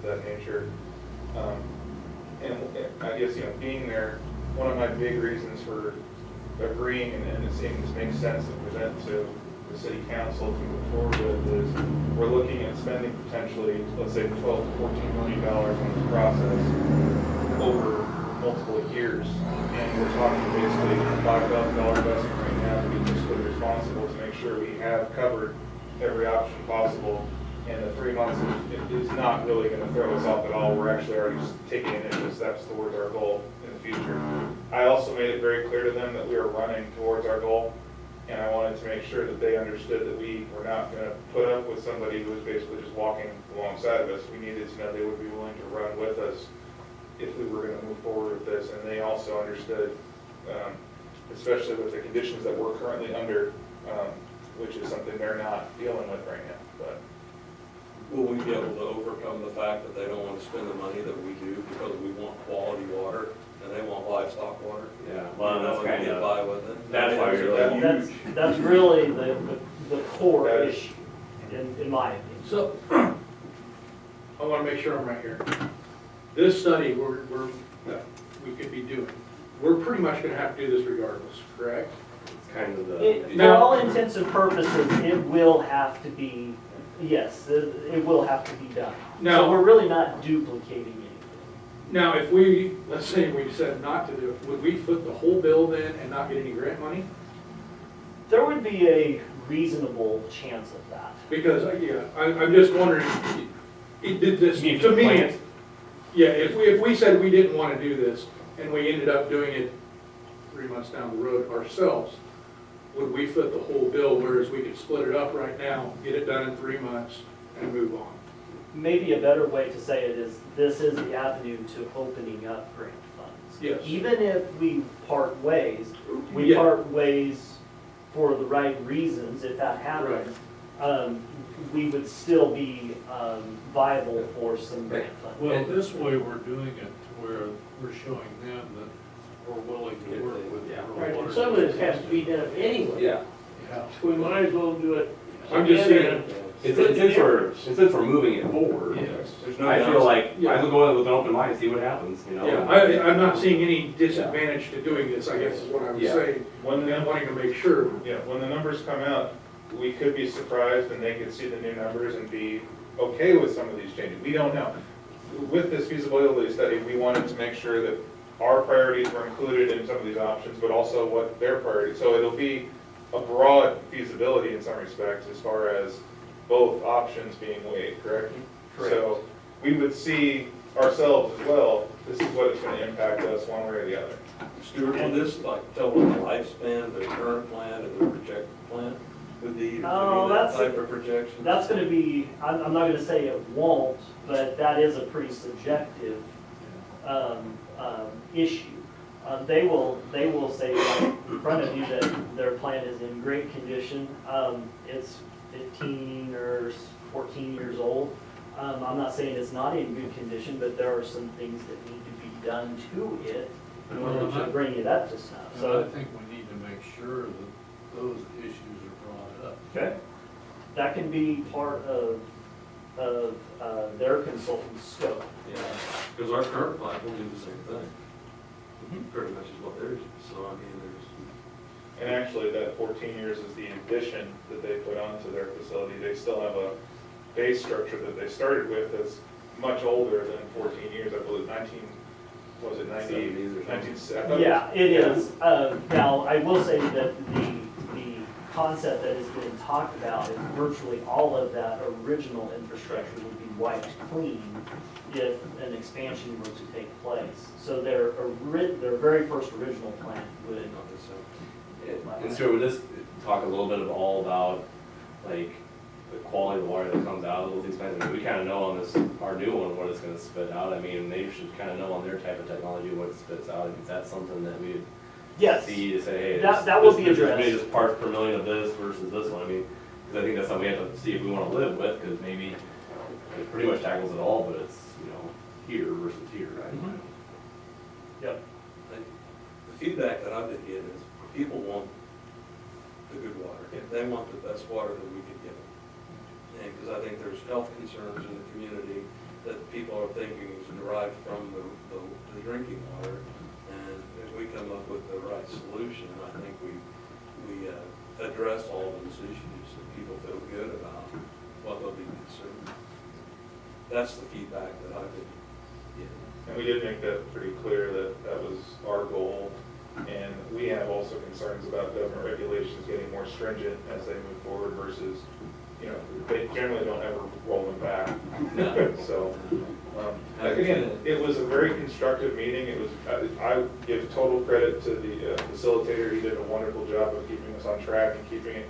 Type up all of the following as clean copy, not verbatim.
of that nature. And I guess, being there, one of my big reasons for agreeing and it seems makes sense to present to the city council to move forward with is we're looking at spending potentially, let's say, $12 to $14 million on this process over multiple years. And we're talking basically a $5,000 investment right now to be fiscally responsible to make sure we have covered every option possible. And the 3 months is not really going to throw us off at all. We're actually already taking initial steps towards our goal in the future. I also made it very clear to them that we are running towards our goal. And I wanted to make sure that they understood that we were not going to put up with somebody who was basically just walking alongside of us. We needed to know they would be willing to run with us if we were going to move forward with this. And they also understood, especially with the conditions that we're currently under, which is something they're not dealing with right now. But will we be able to overcome the fact that they don't want to spend the money that we do because we want quality water and they want livestock water? Yeah, well, that's And kind get of, by with it. that's why we really That's really the core issue, in my opinion. So, I want to make sure I'm right here. This study we could be doing, we're pretty much going to have to do this regardless, correct? it's kind of For the, all intents and purposes, it will have to be, yes, it will have to be done. Now- So we're really not duplicating anything. Now, if we, let's say we said not to do it, would we foot the whole bill then and not get any grant money? There would be a reasonable chance of that. Because, I'm just wondering, it did this, You mean to for me, plants? yeah, if we said we didn't want to do this and we ended up doing it 3 months down the road ourselves, would we foot the whole bill, whereas we could split it up right now, get it done in 3 months and move on? Maybe a better way to say it is, this is the avenue to opening up grant funds. Yes. Even if we part ways, we Yeah. part ways for the right reasons, if that happens, we would still be viable for some grant funding. Well, this way we're doing it to where we're showing them that we're willing to work with. Yeah. rural Right, water and some of this has to be done anyway. yeah. Yeah. So we might as well do it. I'm just saying, Since we're moving it forward, Yes, there's no I feel downside. like, Yeah. I would go in with an open mind, see what happens, you know? yeah, I'm not seeing any disadvantage to doing this, I guess is what I was Yeah. saying. when I'm the, wanting to make sure. when the numbers come out, we could be surprised and they could see the new numbers and be okay with some of these changes. We don't know. With this feasibility study, we wanted to make sure that our priorities were included in some of these options, but also what their priorities. So it'll be a broad feasibility in some respects as far as both options being weighed, correct? Correct. So we would see ourselves as well, this is what it's going to impact us one way or the other. Stuart, will this like tell them the lifespan of the current plan and the projected plan would be? Give Oh, you that that's- type of projection? That's gonna be, I'm not gonna say it won't, but that is a pretty subjective, issue. They will say right in front of you that their plan is in great condition. It's 15 or 14 years old. I'm not saying it's not in good condition, but there are some things that need to be done to it in order Well, to bring it up to snuff. And I So, think we need to make sure that those issues are brought up. okay, that can be part of their consultant's scope. Yeah, because our current plan will do the same thing. Pretty much is what theirs is, so I mean, there's. And actually, that 14 years is the addition that they put onto their facility. They still have a base structure that they started with that's much older than 14 years. I believe 90, 70s or something. 19, I thought Yeah, it is. Now, I will say that the concept that is being talked about is virtually all of that original infrastructure would be wiped clean if an expansion were to take place. So their very first original plan would. Not the same. And so would this talk a little bit of all about, like, the quality of the water that comes out of those expansions? We kind of know on this, our new one, what it's gonna spit out. I mean, they should kind of know on their type of technology what it spits out. Is that something that we would Yes, see to say, hey, That will be this addressed. is parts per million of this versus this one? I mean, because I think that's something we have to see if we want to live with, because maybe it pretty much tackles it all, but it's, here versus here, right? Mhm. Yep. The feedback that I've been getting is people want the good water. They want the best water that we could give them. And because I think there's health concerns in the community that people are thinking is derived from the drinking water. And if we come up with the right solution, I think we address all those issues, so people feel good about what they'll be consuming. That's the feedback that I've been getting. And we did make that pretty clear that that was our goal. And we have also concerns about government regulations getting more stringent as they move forward versus, you know, they generally don't ever roll them back. No. So, again, it was a very constructive meeting. It was, I give total credit to the facilitator. He did a wonderful job of keeping us on track and keeping it.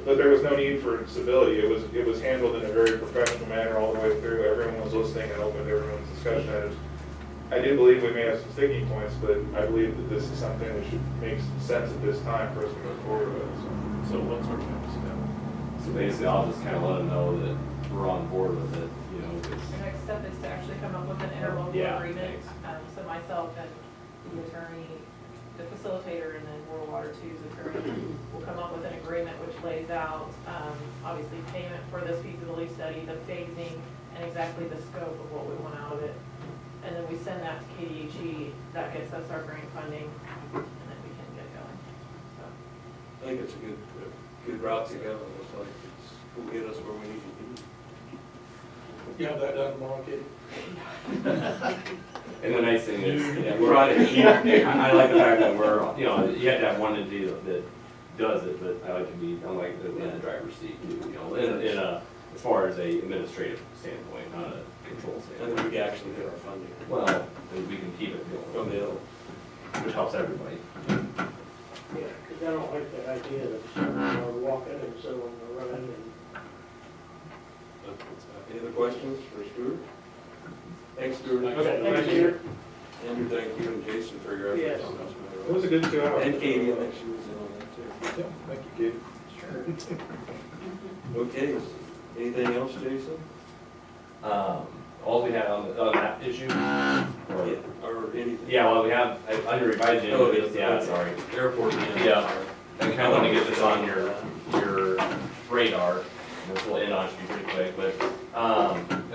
But there was no need for civility. It was handled in a very professional manner all the way through. Everyone was listening and open to everyone's discussion. I do believe we may have some sticking points, but I believe that this is something that should make sense at this time for us to move forward with. So what's our next step? So basically, I'll just kind of let them know that we're on board with it, you know, The 'cause- next step is to actually come up with an interlocal Yeah, agreement. thanks. So myself and the attorney, the facilitator, and then World Water II's attorney will come up with an agreement which lays out, obviously payment for this feasibility study, the phasing, and exactly the scope of what we want out of it. And then we send that to KDHE, that gets us our grant funding, and then we can get going. So, I think it's a good route to go. It looks like will get us where we need to be. You have that done tomorrow, Katie? And the nice thing is, yeah, we're on it. I like the fact that we're, you know, you have to have one entity that does it, but I like to be, I like to be in the driver's seat, too, you know, in a, as far as a administrative standpoint, not a control And standpoint. then we can actually get our funding Well, and we can keep it from going, the other. which helps everybody. Yeah, because I don't like the idea of someone walking and someone running and. That's what's happening. Any other questions for Stuart? Thanks, Stuart. Okay, Thank you. Andrew, thank you, and Jason for your Yes. efforts on this It matter. was a good 2 hours. And Katie, I think she was in on that too. Yeah, thank you, Katie. Okay, anything else, Jason? All we had on that issue, or, Or anything? yeah, well, we have, under revised agenda, Oh, yes, yeah, okay. sorry. Airport. Yeah, I kind of want to get this on your radar, and this will end on, should be pretty quick, but,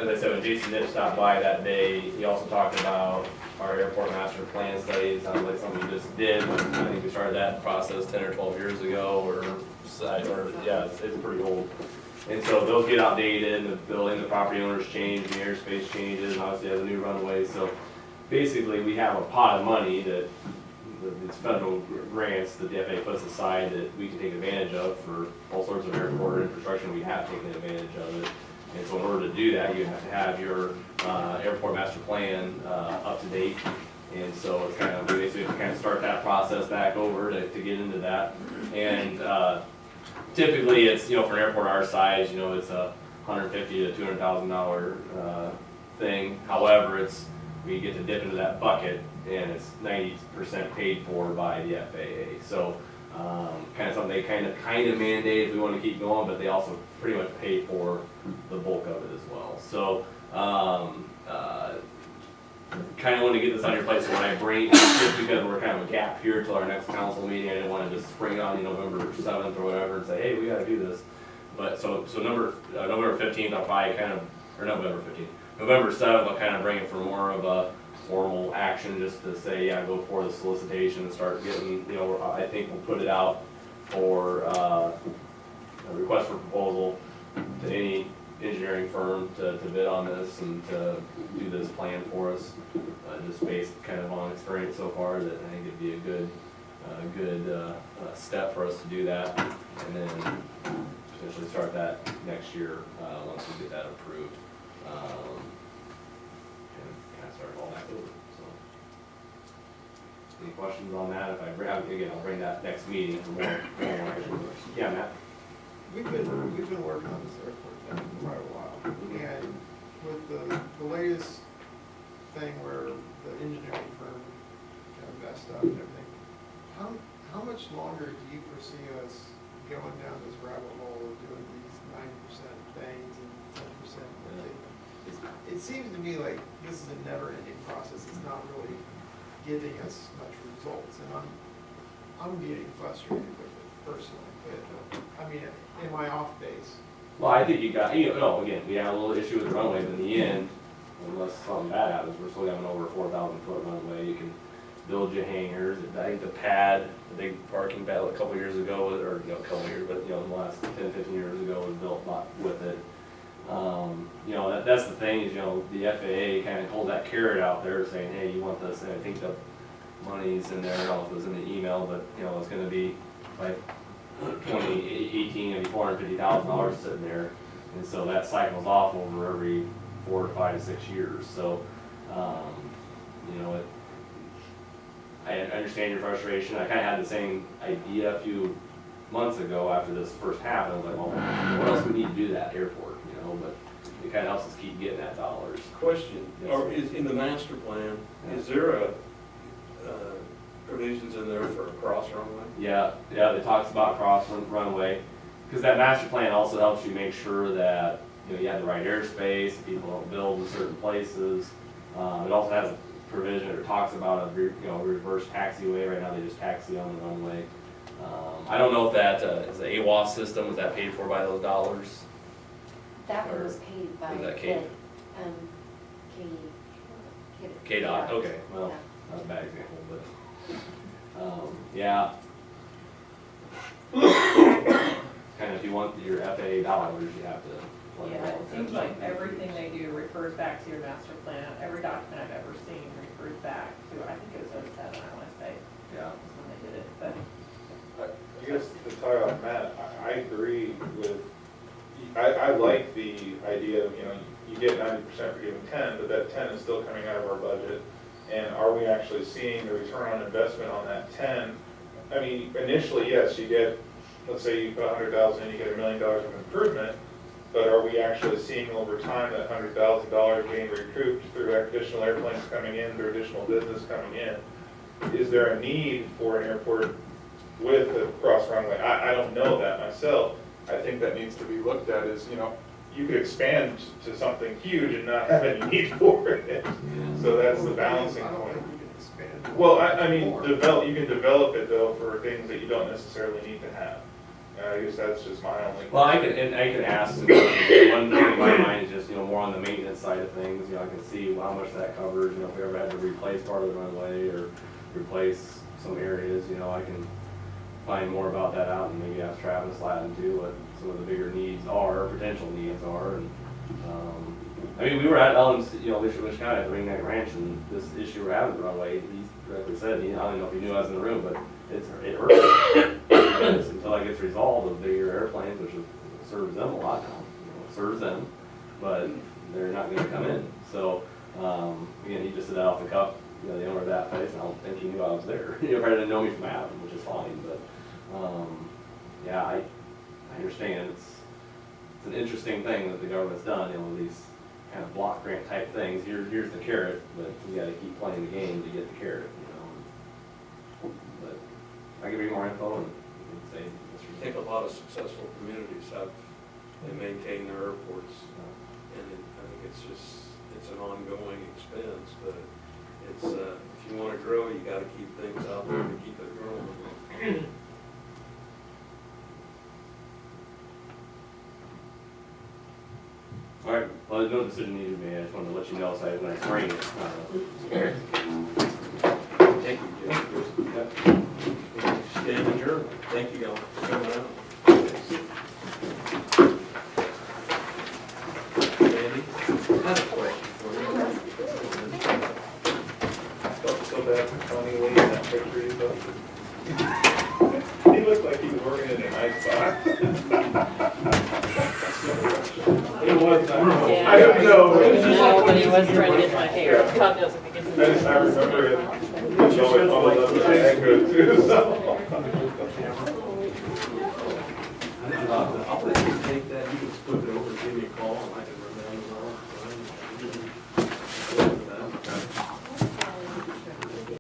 as I said, when Jason Nipp stopped by that day, he also talked about our airport master plan studies, sounds like something we just did, I think we started that process 10 or 12 years ago, or, yeah, it's pretty old. And so those get outdated, the building, the property owners change, the airspace changes, and obviously has a new runway, so basically, we have a pot of money that, it's federal grants that the FAA puts aside that we can take advantage of for all sorts of airport infrastructure, we have taken advantage of it. And so in order to do that, you have to have your, airport master plan, up to date. And so it's kind of, we basically have to kind of start that process back over to get into that. And, typically, it's, you know, for an airport our size, you know, it's a $150,000 to $200,000 thing. However, we get to dip into that bucket, and it's 90% paid for by the FAA. So, kind of something they kind of mandate if we want to keep going, but they also pretty much pay for the bulk of it as well. So, kind of want to get this on your plate, so when I bring, just because we're kind of a gap here till our next council meeting, I didn't want to just spring it on you November 7th or whatever and say, hey, we got to do this. But so November 15th, I'll probably kind of, or November 15th, November 7th, I'll kind of bring it for more of a formal action, just to say, yeah, go for the solicitation and start getting, you know, I think we'll put it out for a request for proposal to any engineering firm to bid on this and to do this plan for us, just based kind of on experience so far, that I think it'd be a good step for us to do that, and then potentially start that next year, once we get that approved. And kind of start all that over, so. Any questions on that? If I bring, again, I'll bring that next meeting for more action. Yeah, Matt? We've been working on this airport thing for quite a while, and with the latest thing where the engineering firm kind of messed up and everything, how much longer do you foresee us going down this rabbit hole of doing these 90% things and 10%? It seems to me like this is a never-ending process. It's not really giving us much results, and I'm getting frustrated with it personally. But I mean, in my off days. Well, I think you got, you know, again, we had a little issue with the runway, but in the end, unless something bad happens, we're still having over a 4,000-foot runway. You can build you hangars. I think the pad, the big parking pad a couple years ago, or a couple years, but in the last 10, 15 years ago was built with it. That's the thing is, the FAA kind of hold that carrot out there saying, hey, you want this, and I think the money's in there, I don't know if it was in the email, but, it's gonna be like 2018, it'll be $450,000 sitting there. And so that cycles off over every 4 to 5 to 6 years. So, I understand your frustration. I kind of had the same idea a few months ago after this first happened. I was like, well, what else we need to do that airport, but it kind of helps us keep getting that dollars. Question, Yes, or sir. is, in the master plan, is there a, provisions in there for a cross runway? Yeah, it talks about cross runway, because that master plan also helps you make sure that, you have the right airspace, people don't build in certain places. It also has a provision, or talks about a reverse taxiway. Right now they just taxi on the runway. I don't know if that is the AWAS system, was that paid for by those dollars? That one Or was paid by was the, that Kate? KDOT, okay, well, Yeah. not a bad example, but, yeah. Kind of, if you want your FAA dollars, you have to. plug Yeah, it it all. seems like everything they do refers back to your master plan. Every document I've ever seen refers back to, I think it was 07, I wanna say, Yeah. was when they did it, but. I guess to tie on Matt, I agree with, I like the idea of, you get 90% for giving 10, but that 10 is still coming out of our budget. And are we actually seeing the return on investment on that 10? I mean, initially, yes, you get, let's say you put 100,000 in, you get $1 million of improvement, but are we actually seeing over time that $100,000 being recouped through additional airplanes coming in, through additional business coming in? Is there a need for an airport with a cross runway? I don't know that myself. I think that needs to be looked at as, you could expand to something huge and not have any need for it. So that's the balancing I don't point. think we can expand. Well, I mean, more. you can develop it though for things that you don't necessarily need to have. I guess that's just my only. Well, I can ask, one thing in my mind is just, more on the maintenance side of things, I can see how much that covers, if we ever had to replace part of the runway or replace some areas, I can find more about that out and maybe ask Travis Latin too, what some of the bigger needs are, potential needs are, and, we were at LMC, Wish County at the Ring Neck Ranch, and this issue we're having with the runway, he directly said, I don't know if he knew I was in the room, but it hurts. Until that gets resolved, those bigger airplanes, which serves them a lot now, serves them, but they're not gonna come in. So, again, he just said that off the cuff, the owner of that place, and I don't think he knew I was there. He probably didn't know me from Adam, which is fine, but, yeah, I understand, it's an interesting thing that the government's done, these kind of block grant type things. Here's the carrot, but you gotta keep playing the game to get the carrot, But I can bring more info and say. I think a lot of successful communities they maintain their airports, and I think it's an ongoing expense, but it's, if you wanna grow, you gotta keep things out there to keep it growing. All right, well, there's no decision needed to be made. I just wanted to let you know, so when I bring it. Thank you, Jim. Yep. Stand adjourned. Thank you, y'all, for coming out. Andy? I have a question for you. Felt so bad for Tony Lee in that picture you took. He looked like he was working in a nice spot. It was, I don't know. It was just No, like. but he was trying to get my hair. Yeah. God knows if he gets it. I remember it. It's always followed up with that good too, so. I'll let you take that, you can flip it over, give me a call, and I can run down the line.